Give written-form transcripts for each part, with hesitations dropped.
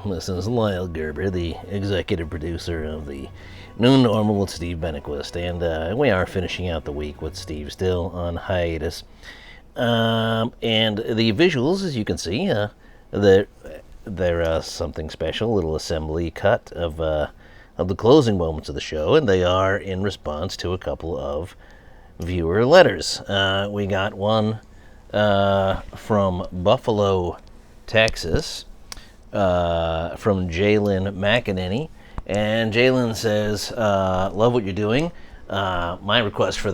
This is Lyle Gerber, the executive producer of the New Normal with Steve Benaquist, and we are finishing out the week with Steve still on hiatus. And the visuals, as you can see, they're something special, a little assembly cut of the closing moments of the show, and they are in response to a couple of viewer letters. We got one from Buffalo, Texas, from Jalen McEnany, and Jalen says, love what you're doing. My request for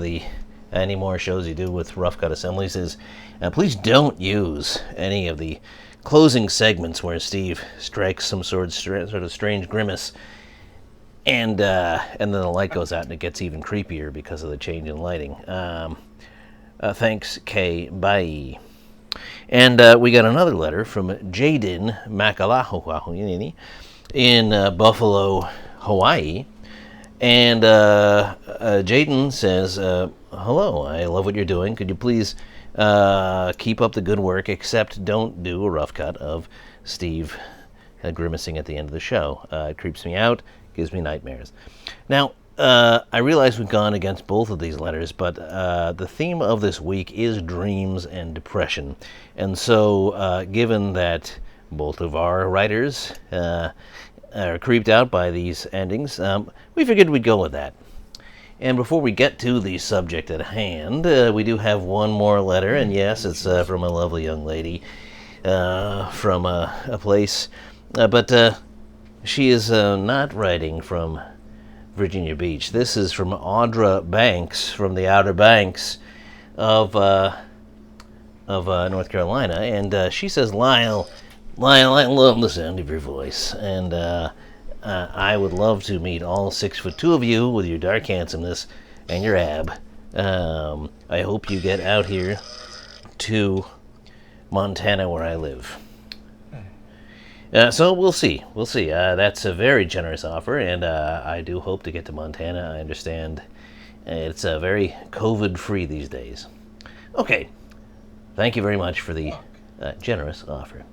any more shows you do with rough cut assemblies is please don't use any of the closing segments where Steve strikes some sort of strange grimace and then the light goes out and it gets even creepier because of the change in lighting. Thanks, Kay. Bye. And we got another letter from Jaden Makalahoahuini in Buffalo, Hawaii. And Jaden says, hello, I love what you're doing. Could you please keep up the good work, except don't do a rough cut of Steve grimacing at the end of the show. It creeps me out, gives me nightmares. Now, I realize we've gone against both of these letters, but the theme of this week is dreams and depression. And so, given that both of our writers are creeped out by these endings, we figured we'd go with that. And before we get to the subject at hand, we do have one more letter, and yes, it's from a lovely young lady from a place, but she is not writing from Virginia Beach. This is from Audra Banks from the Outer Banks of North Carolina, and she says, Lyle, I love the sound of your voice, and I would love to meet all 6'2" of you with your dark handsomeness and your ab. I hope you get out here to Montana where I live. So we'll see. That's a very generous offer, and I do hope to get to Montana. I understand it's very COVID-free these days. Okay, thank you very much for the generous offer.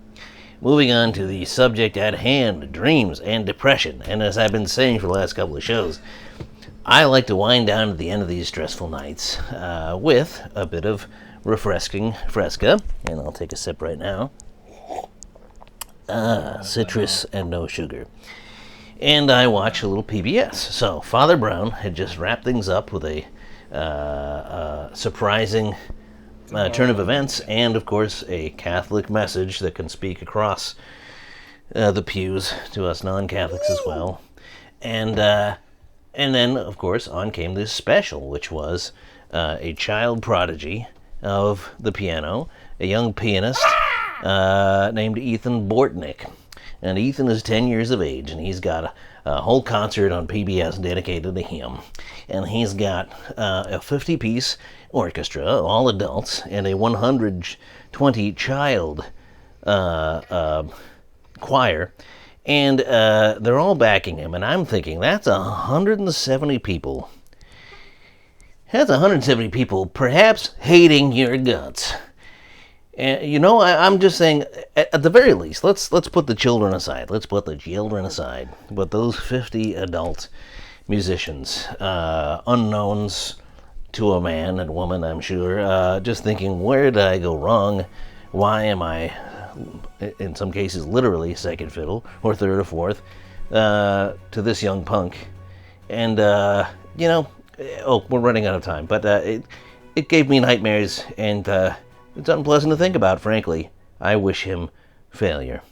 Moving on to the subject at hand, dreams and depression. And as I've been saying for the last couple of shows, I like to wind down at the end of these stressful nights with a bit of refreshing Fresca, and I'll take a sip right now. Citrus and no sugar. And I watch a little PBS. So Father Brown had just wrapped things up with a surprising turn of events, and of course a Catholic message that can speak across the pews to us non-Catholics as well. And then of course on came this special, which was a child prodigy of the piano, a young pianist named Ethan Bortnick. And Ethan is 10 years of age, and he's got a whole concert on PBS dedicated to him. And he's got a 50-piece orchestra, all adults, and a 120 child choir. And they're all backing him, and I'm thinking, that's 170 people. That's 170 people perhaps hating your guts. And, I'm just saying, at the very least, let's put the children aside. But those 50 adult musicians, unknowns to a man and woman, I'm sure, just thinking, where did I go wrong? Why am I, in some cases, literally second fiddle, or third or fourth, to this young punk? And, we're running out of time. But it gave me nightmares, and it's unpleasant to think about, frankly. I wish him failure.